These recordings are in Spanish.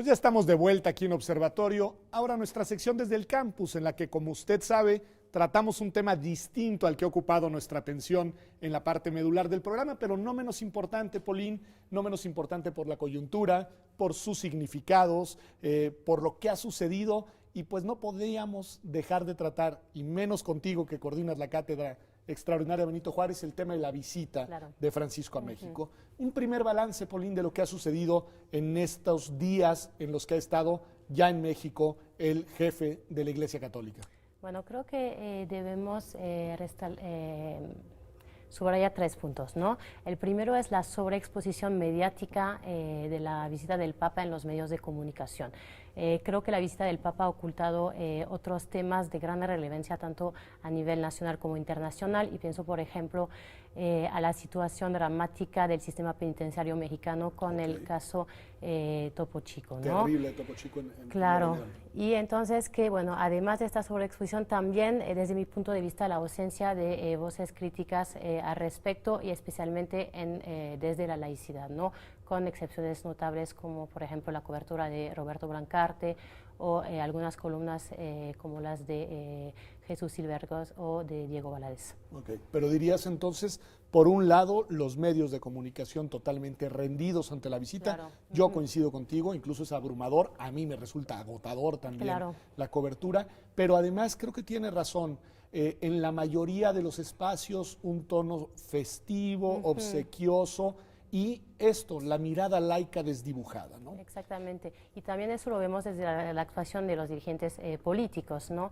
Pues ya estamos de vuelta aquí en Observatorio. Ahora nuestra sección desde el campus, en la que, como usted sabe, tratamos un tema distinto al que ha ocupado nuestra atención en la parte medular del programa, pero no menos importante, Polín, no menos importante por la coyuntura, por sus significados, por lo que ha sucedido, y pues no podíamos dejar de tratar, y menos contigo que coordinas la cátedra extraordinaria Benito Juárez, el tema de la visita de Francisco a México. Un primer balance, Polín, de lo que ha sucedido en estos días en los que ha estado ya en México el jefe de la Iglesia Católica. Bueno, creo que debemos subrayar 3 puntos, ¿no? El primero es la sobreexposición mediática de la visita del Papa en los medios de comunicación. Creo que la visita del Papa ha ocultado otros temas de gran relevancia tanto a nivel nacional como internacional, y pienso, por ejemplo, a la situación dramática del sistema penitenciario mexicano con el caso Topo Chico, ¿no? Terrible Topo Chico en Claro, y entonces que, bueno, además de esta sobreexposición, también desde mi punto de vista la ausencia de voces críticas al respecto, y especialmente desde la laicidad, ¿no? Con excepciones notables como, por ejemplo, la cobertura de Roberto Brancarte o algunas columnas como las de Jesús Silvergos o de Diego Valadez. Ok, pero dirías entonces, por un lado, los medios de comunicación totalmente rendidos ante la visita. Claro. Yo coincido contigo, incluso es abrumador, a mí me resulta agotador también la cobertura, pero además creo que tiene razón. En la mayoría de los espacios un tono festivo, obsequioso, y esto, la mirada laica desdibujada, ¿no? Exactamente, y también eso lo vemos desde la actuación de los dirigentes políticos, ¿no?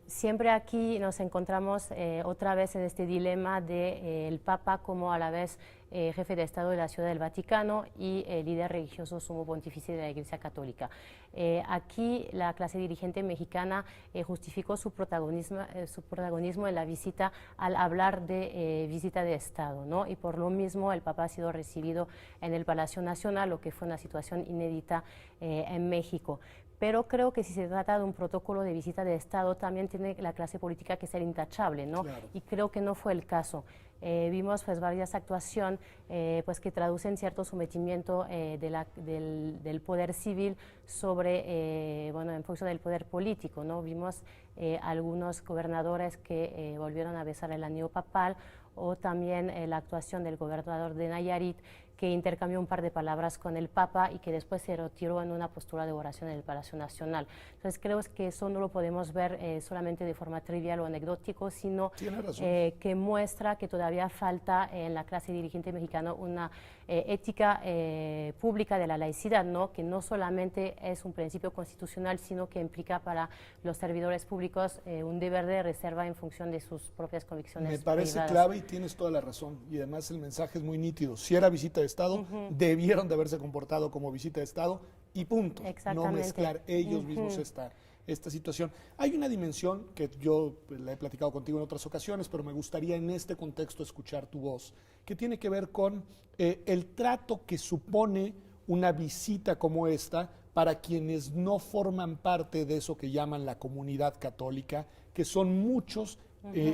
Siempre aquí nos encontramos otra vez en este dilema de el Papa como a la vez jefe de Estado de la Ciudad del Vaticano y líder religioso sumo pontífice de la Iglesia Católica. Aquí la clase dirigente mexicana justificó su protagonismo en la visita al hablar de visita de Estado, ¿no? Y por lo mismo el Papa ha sido recibido en el Palacio Nacional, lo que fue una situación inédita en México. Pero creo que si se trata de un protocolo de visita de Estado, también tiene la clase política que ser intachable, ¿no? Claro. Y creo que no fue el caso. Vimos pues varias actuaciones pues que traducen cierto sometimiento del poder civil sobre, bueno, en función del poder político, ¿no? Vimos algunos gobernadores que volvieron a besar el anillo papal, o también la actuación del gobernador de Nayarit, que intercambió un par de palabras con el Papa y que después se retiró en una postura de oración en el Palacio Nacional. Entonces creo que eso no lo podemos ver solamente de forma trivial o anecdótico, sino que muestra que todavía falta en la clase dirigente mexicana una ética pública de la laicidad, ¿no? Que no solamente es un principio constitucional, sino que implica para los servidores públicos un deber de reserva en función de sus propias convicciones. Me parece privadas. clave y tienes toda la razón. Y además el mensaje es muy nítido. Si era visita de Estado, debieron de haberse comportado como visita de Estado y punto. No mezclar ellos mismos esta situación. Hay una dimensión que yo la he platicado contigo en otras ocasiones, pero me gustaría en este contexto escuchar tu voz, que tiene que ver con el trato que supone una visita como esta para quienes no forman parte de eso que llaman la comunidad católica, que son muchos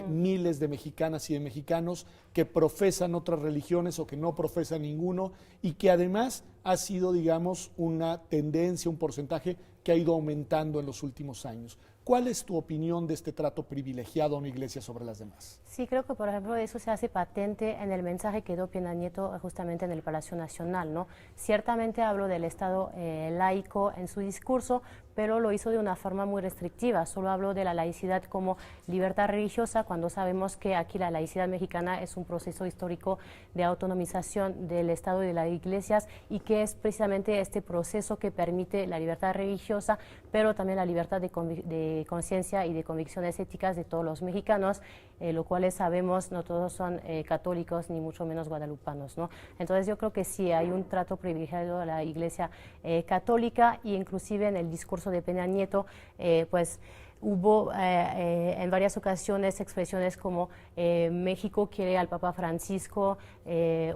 miles de mexicanas y de mexicanos que profesan otras religiones o que no profesan ninguno, y que además ha sido, digamos, una tendencia, un porcentaje que ha ido aumentando en los últimos años. ¿Cuál es tu opinión de este trato privilegiado a una iglesia sobre las demás? Sí, creo que, por ejemplo, eso se hace patente en el mensaje que dio Peña Nieto justamente en el Palacio Nacional, ¿no? Ciertamente habló del Estado laico en su discurso, pero lo hizo de una forma muy restrictiva. Solo habló de la laicidad como libertad religiosa, cuando sabemos que aquí la laicidad mexicana es un proceso histórico de autonomización del Estado y de las iglesias, y que es precisamente este proceso que permite la libertad religiosa, pero también la libertad de conciencia y de convicciones éticas de todos los mexicanos, lo cual sabemos no todos son católicos ni mucho menos guadalupanos, ¿no? Entonces yo creo que sí hay un trato privilegiado a la Iglesia católica, y inclusive en el discurso de Peña Nieto pues hubo en varias ocasiones expresiones como México quiere al Papa Francisco,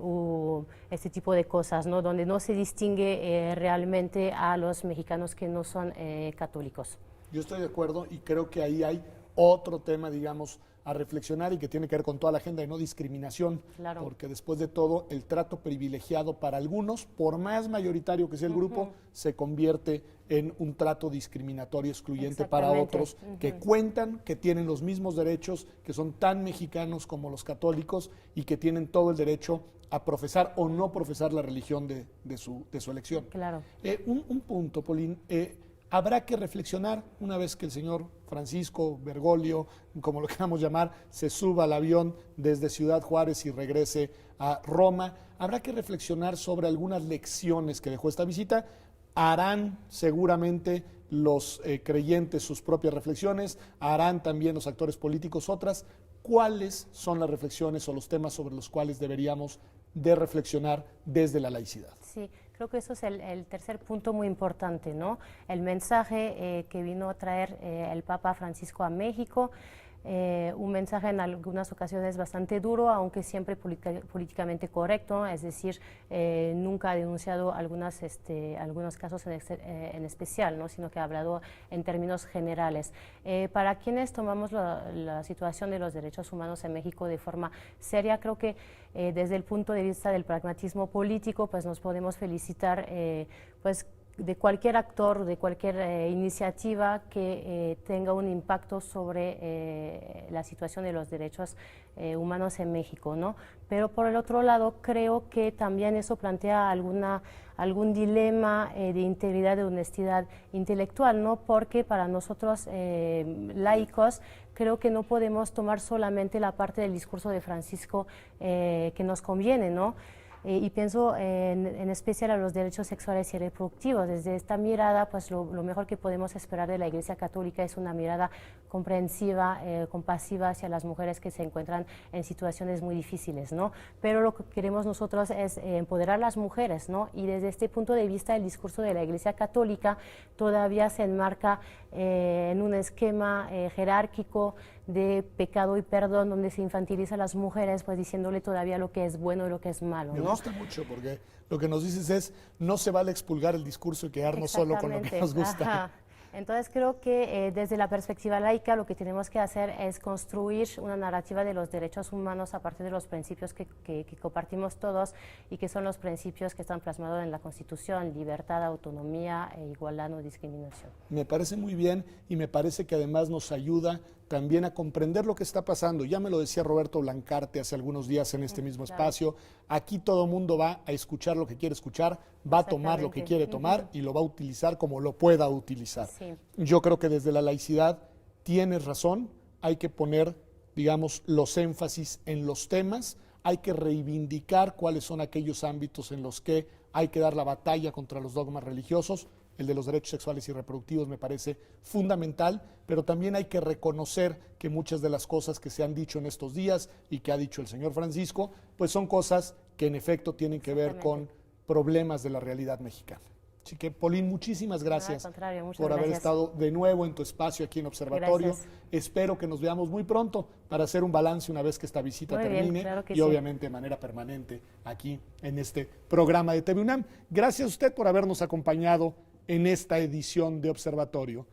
o este tipo de cosas, ¿no? Donde no se distingue realmente a los mexicanos que no son católicos. Yo estoy de acuerdo y creo que ahí hay otro tema, digamos, a reflexionar y que tiene que ver con toda la agenda de no discriminación, claro. porque después de todo el trato privilegiado para algunos, por más mayoritario que sea el grupo, se convierte en un trato discriminatorio excluyente para otros que cuentan, que tienen los mismos derechos, que son tan mexicanos como los católicos y que tienen todo el derecho a profesar o no profesar la religión de su elección. Claro. Un punto, Polín. Habrá que reflexionar una vez que el señor Francisco Bergoglio, como lo queramos llamar, se suba al avión desde Ciudad Juárez y regrese a Roma. Habrá que reflexionar sobre algunas lecciones que dejó esta visita. Harán seguramente los creyentes sus propias reflexiones, harán también los actores políticos otras. ¿Cuáles son las reflexiones o los temas sobre los cuales deberíamos de reflexionar desde la laicidad? Sí. Creo que eso es el tercer punto muy importante, ¿no? El mensaje que vino a traer el Papa Francisco a México, un mensaje en algunas ocasiones bastante duro, aunque siempre políticamente correcto, es decir, nunca ha denunciado algunos casos en especial, ¿no? Sino que ha hablado en términos generales. Para quienes tomamos la situación de los derechos humanos en México de forma seria, creo que desde el punto de vista del pragmatismo político, pues nos podemos felicitar pues, de cualquier actor, de cualquier iniciativa que tenga un impacto sobre la situación de los derechos humanos en México, ¿no? Pero por el otro lado, creo que también eso plantea algún dilema de integridad, de honestidad intelectual, ¿no? Porque para nosotros laicos, creo que no podemos tomar solamente la parte del discurso de Francisco que nos conviene, ¿no? Y pienso en especial a los derechos sexuales y reproductivos. Desde esta mirada, pues lo mejor que podemos esperar de la Iglesia Católica es una mirada comprensiva, compasiva hacia las mujeres que se encuentran en situaciones muy difíciles, ¿no? Pero lo que queremos nosotros es empoderar a las mujeres, ¿no? Y desde este punto de vista, el discurso de la Iglesia Católica todavía se enmarca en un esquema jerárquico de pecado y perdón, donde se infantiliza a las mujeres, pues diciéndole todavía lo que es bueno y lo que es malo, ¿no? Me gusta mucho porque lo que nos dices es, no se vale expulgar el discurso y quedarnos solo con lo que nos gusta. Ajá. Entonces creo que desde la perspectiva laica lo que tenemos que hacer es construir una narrativa de los derechos humanos a partir de los principios que compartimos todos y que son los principios que están plasmados en la Constitución: libertad, autonomía, igualdad, no discriminación. Me parece muy bien y me parece que además nos ayuda también a comprender lo que está pasando. Ya me lo decía Roberto Blancarte hace algunos días en este mismo espacio. Aquí todo el mundo va a escuchar lo que quiere escuchar, va a tomar lo que quiere tomar y lo va a utilizar como lo pueda utilizar. Sí. Yo creo que desde la laicidad tienes razón, hay que poner, digamos, los énfasis en los temas, hay que reivindicar cuáles son aquellos ámbitos en los que hay que dar la batalla contra los dogmas religiosos. El de los derechos sexuales y reproductivos me parece fundamental, pero también hay que reconocer que muchas de las cosas que se han dicho en estos días y que ha dicho el señor Francisco, pues son cosas que en efecto tienen que ver con problemas de la realidad mexicana. Así que, Polín, muchísimas gracias por haber estado de nuevo en tu espacio aquí en Observatorio. Gracias. Espero que nos veamos muy pronto para hacer un balance una vez que esta visita termine y obviamente de manera permanente aquí en este programa de TV UNAM. Gracias a usted por habernos acompañado en esta edición de Observatorio.